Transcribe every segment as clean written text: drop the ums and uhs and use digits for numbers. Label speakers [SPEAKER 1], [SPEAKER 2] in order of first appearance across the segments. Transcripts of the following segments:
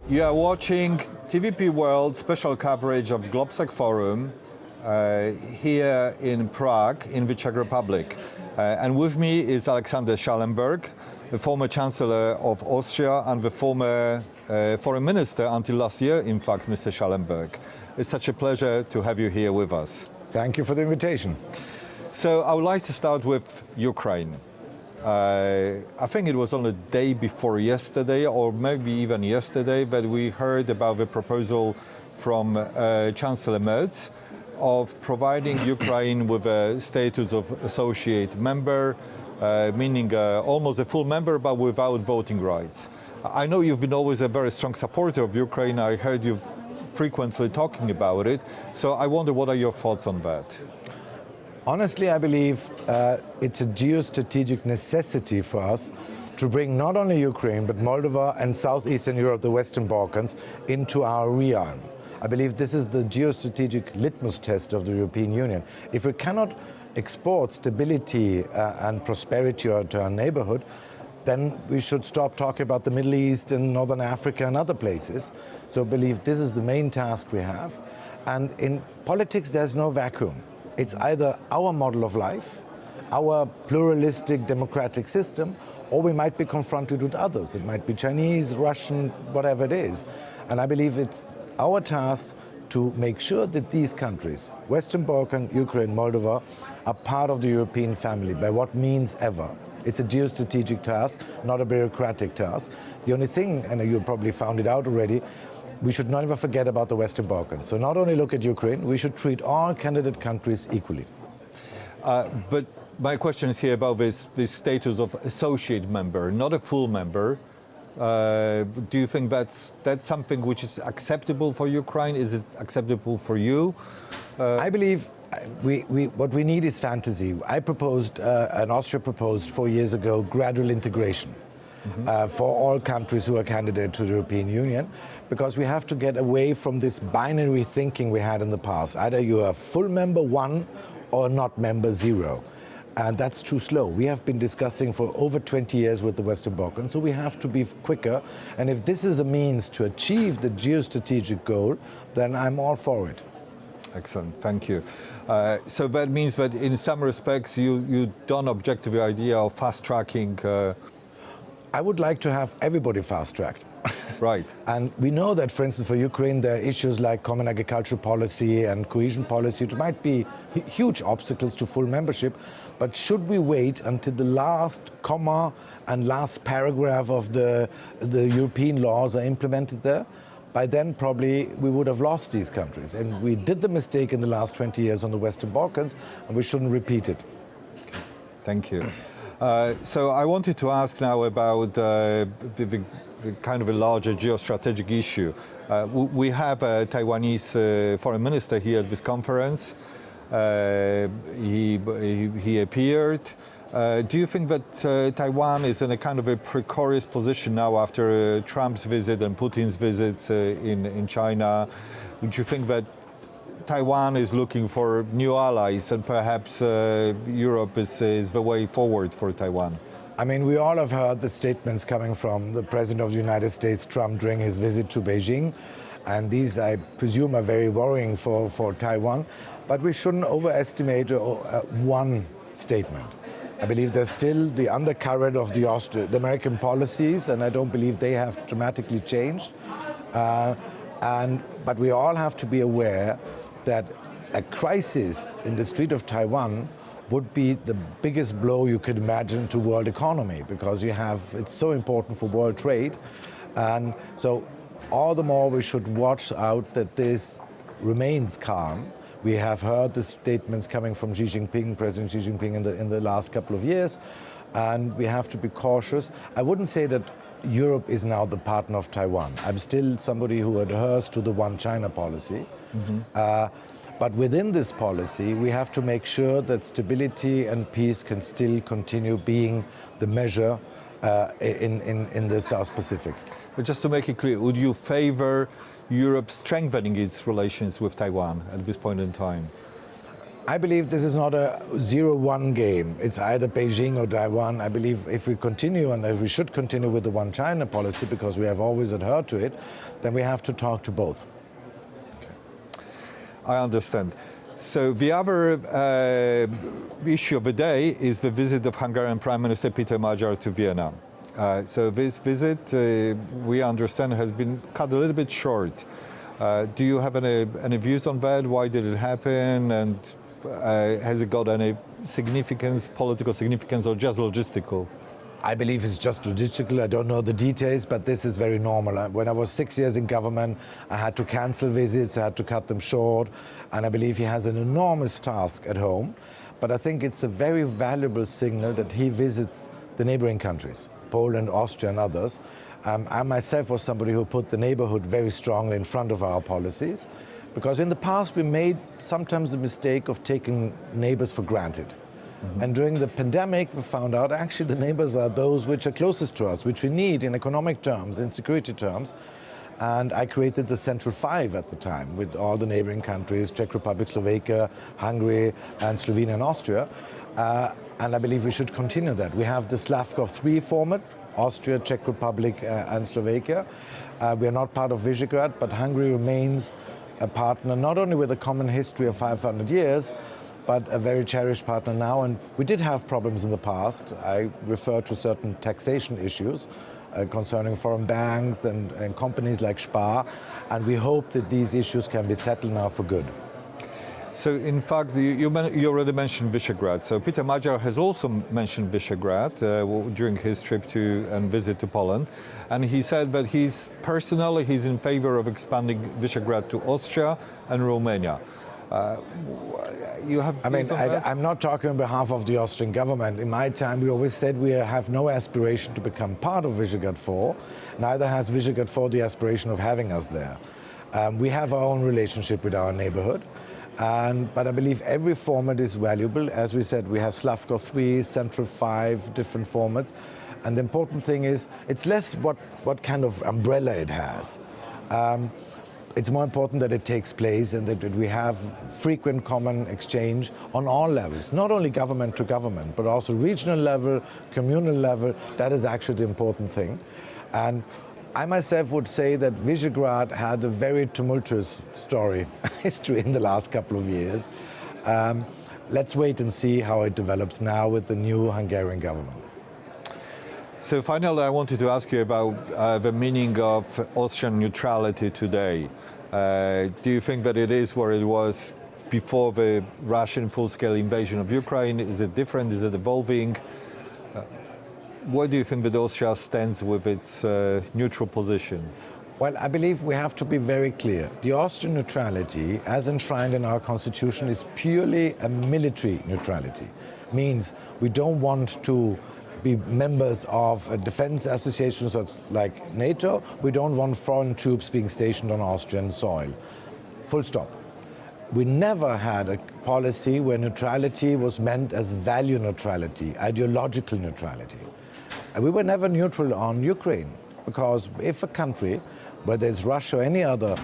[SPEAKER 1] You are watching TVP World special coverage of GlobSec Forum here in Prague, in the Czech Republic. And with me is Alexander Schallenberg, the former Chancellor of Austria and the former Foreign Minister until last year, in fact, Mr. Schallenberg. It's such a pleasure to have you here with us.
[SPEAKER 2] Thank you for the invitation.
[SPEAKER 1] So I would like to start with Ukraine. I think it was on the day before yesterday, or maybe even yesterday, that we heard about the proposal from Chancellor Merz of providing Ukraine with a status of associate member, meaning almost a full member, but without voting rights. I know you've been always a very strong supporter of Ukraine. I heard you frequently talking about it. So I wonder, what are your thoughts on that?
[SPEAKER 2] Honestly, I believe it's a geostrategic necessity for us to bring not only Ukraine, but Moldova and Southeastern Europe, the Western Balkans, into our realm. I believe this is the geostrategic litmus test of the European Union. If we cannot export stability and prosperity to our neighborhood, then we should stop talking about the Middle East and Northern Africa and other places. So I believe this is the main task we have. And in politics, there's no vacuum. It's either our model of life, our pluralistic democratic system, or we might be confronted with others. It might be Chinese, Russian, whatever it is. And I believe it's our task to make sure that these countries, Western Balkans, Ukraine, Moldova, are part of the European family, by what means ever. It's a geostrategic task, not a bureaucratic task. The only thing, and you probably found it out already, we should not ever forget about the Western Balkans. So not only look at Ukraine, we should treat all candidate countries equally.
[SPEAKER 1] But my question is here about this status of associate member, not a full member. Do you think that's something which is acceptable for Ukraine? Is it acceptable for you?
[SPEAKER 2] I believe what we need is fantasy. I proposed, and Austria proposed 4 years ago, gradual integration. For all countries who are candidate to the European Union, because we have to get away from this binary thinking we had in the past. Either you are full member 1 or not member 0. And that's too slow. We have been discussing for over 20 years with the Western Balkans, so we have to be quicker. And if this is a means to achieve the geostrategic goal, then I'm all for it.
[SPEAKER 1] Excellent, thank you. So that means that in some respects you don't object to the idea of fast-tracking.
[SPEAKER 2] I would like to have everybody fast-tracked.
[SPEAKER 1] Right.
[SPEAKER 2] And we know that, for instance, for Ukraine, there are issues like common agricultural policy and cohesion policy, which might be huge obstacles to full membership. But should we wait until the last comma and last paragraph of the European laws are implemented there? By then, probably, we would have lost these countries. And we did the mistake in the last 20 years on the Western Balkans, and we shouldn't repeat it.
[SPEAKER 1] Okay. Thank you. So I wanted to ask now about the kind of a larger geostrategic issue. We have a Taiwanese foreign minister here at this conference. He appeared. Do you think that Taiwan is in a kind of a precarious position now after Trump's visit and Putin's visits in China? Would you think that Taiwan is looking for new allies and perhaps Europe is the way forward for Taiwan?
[SPEAKER 2] I mean, we all have heard the statements coming from the President of the United States, Trump, during his visit to Beijing. And these, I presume, are very worrying for Taiwan. But we shouldn't overestimate one statement. I believe there's still the undercurrent of the American policies, and I don't believe they have dramatically changed. But we all have to be aware that a crisis in the Strait of Taiwan would be the biggest blow you could imagine to world economy, because it's so important for world trade. And so all the more we should watch out that this remains calm. We have heard the statements coming from Xi Jinping, President Xi Jinping in the last couple of years, and we have to be cautious. I wouldn't say that Europe is now the partner of Taiwan. I'm still somebody who adheres to the One China policy. But within this policy, we have to make sure that stability and peace can still continue being the measure in the South Pacific.
[SPEAKER 1] But just to make it clear, would you favor Europe strengthening its relations with Taiwan at this point in time?
[SPEAKER 2] I believe this is not a 0-1 game. It's either Beijing or Taiwan. I believe if we continue, and we should continue with the one China policy because we have always adhered to it, then we have to talk to both.
[SPEAKER 1] Okay. I understand. So the other issue of the day is the visit of Hungarian Prime Minister Peter Magyar to Vienna. So this visit, we understand, has been cut a little bit short. Do you have any views on that? Why did it happen? And has it got any significance, political significance, or just logistical?
[SPEAKER 2] I believe it's just logistical. I don't know the details, but this is very normal. When I was 6 years in government, I had to cancel visits, I had to cut them short, and I believe he has an enormous task at home. But I think it's a very valuable signal that he visits the neighboring countries, Poland, Austria, and others. I myself was somebody who put the neighborhood very strongly in front of our policies, because in the past we made sometimes the mistake of taking neighbors for granted. Mm-hmm. And during the pandemic, we found out actually the neighbors are those which are closest to us, which we need in economic terms, in security terms. And I created the Central Five at the time with all the neighboring countries, Czech Republic, Slovakia, Hungary, and Slovenia and Austria. And I believe we should continue that. We have the Slavkov 3 format, Austria, Czech Republic, and Slovakia. We are not part of Visegrad, but Hungary remains a partner, not only with a common history of 500 years, but a very cherished partner now. And we did have problems in the past. I refer to certain taxation issues concerning foreign banks and companies like Spar. And we hope that these issues can be settled now for good.
[SPEAKER 1] So in fact, you already mentioned Visegrad. So Peter Magyar has also mentioned Visegrad during his trip and visit to Poland. And he said that he's in favor of expanding Visegrad to Austria and Romania.
[SPEAKER 2] I'm not talking on behalf of the Austrian government. In my time, we always said we have no aspiration to become part of Visegrad 4. Neither has Visegrad 4 the aspiration of having us there. We have our own relationship with our neighborhood. But I believe every format is valuable. As we said, we have Slavkov 3, Central 5, different formats. And the important thing is, it's less what kind of umbrella it has. It's more important that it takes place and that we have frequent common exchange on all levels, not only government to government, but also regional level, communal level. That is actually the important thing. And I myself would say that Visegrad had a very tumultuous history in the last couple of years. Let's wait and see how it develops now with the new Hungarian government.
[SPEAKER 1] So finally, I wanted to ask you about the meaning of Austrian neutrality today. Do you think that it is where it was before the Russian full-scale invasion of Ukraine? Is it different? Is it evolving? Where do you think that Austria stands with its neutral position?
[SPEAKER 2] Well, I believe we have to be very clear. The Austrian neutrality, as enshrined in our constitution, is purely a military neutrality. Means we don't want to be members of defense associations like NATO. We don't want foreign troops being stationed on Austrian soil. Full stop. We never had a policy where neutrality was meant as value neutrality, ideological neutrality. And we were never neutral on Ukraine, because if a country, whether it's Russia or any other,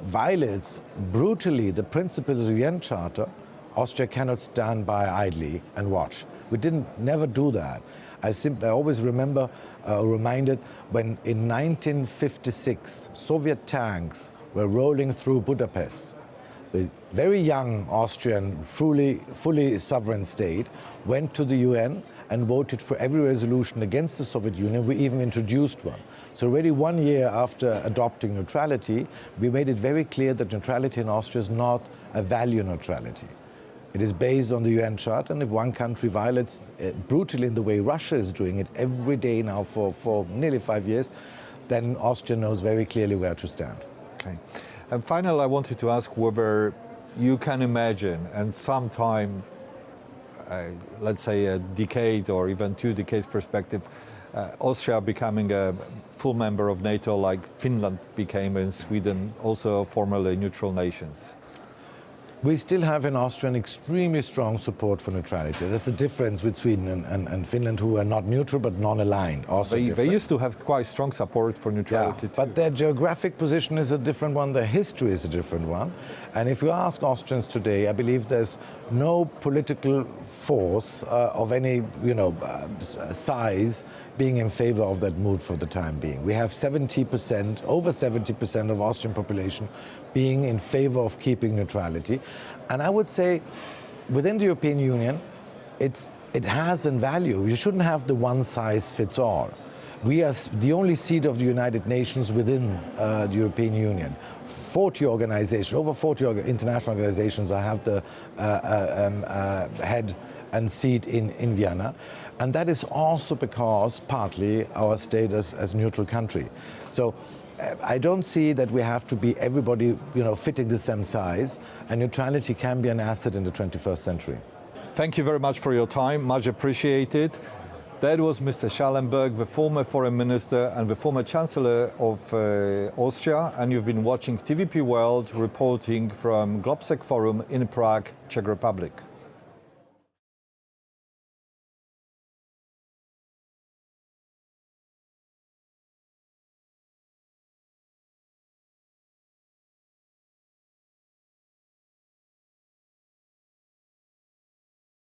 [SPEAKER 2] violates brutally the principles of the UN Charter, Austria cannot stand by idly and watch. We never do that. I always reminded when in 1956 Soviet tanks were rolling through Budapest. The very young Austrian, fully sovereign state went to the UN and voted for every resolution against the Soviet Union. We even introduced one. So already 1 year after adopting neutrality, we made it very clear that neutrality in Austria is not a value neutrality. It is based on the UN Charter, and if one country violates brutally in the way Russia is doing it every day now for nearly 5 years, then Austria knows very clearly where to stand.
[SPEAKER 1] Okay. And finally, I wanted to ask whether you can imagine, and sometime, let's say a decade or even 2 decades perspective, Austria becoming a full member of NATO like Finland became and Sweden, also formerly neutral nations.
[SPEAKER 2] We still have in Austria an extremely strong support for neutrality. That's the difference with Sweden and Finland, who are not neutral but non-aligned. Also
[SPEAKER 1] They used to have quite strong support for neutrality too.
[SPEAKER 2] But their geographic position is a different one, their history is a different one. And if you ask Austrians today, I believe there's no political force of any size being in favor of that mood for the time being. We have 70%, over 70% of Austrian population being in favor of keeping neutrality. And I would say within the European Union, it has a value. You shouldn't have the one size fits all. We are the only seat of the United Nations within the European Union. 40 organizations, over 40 international organizations have the head and seat in Vienna. And that is also because partly our status as neutral country. So I don't see that we have to be everybody fitting the same size, and neutrality can be an asset in the 21st century.
[SPEAKER 1] Thank you very much for your time, much appreciated. That was Mr. Schallenberg, the former foreign minister and the former chancellor of Austria, and you've been watching TVP World reporting from Globsec Forum in Prague, Czech Republic.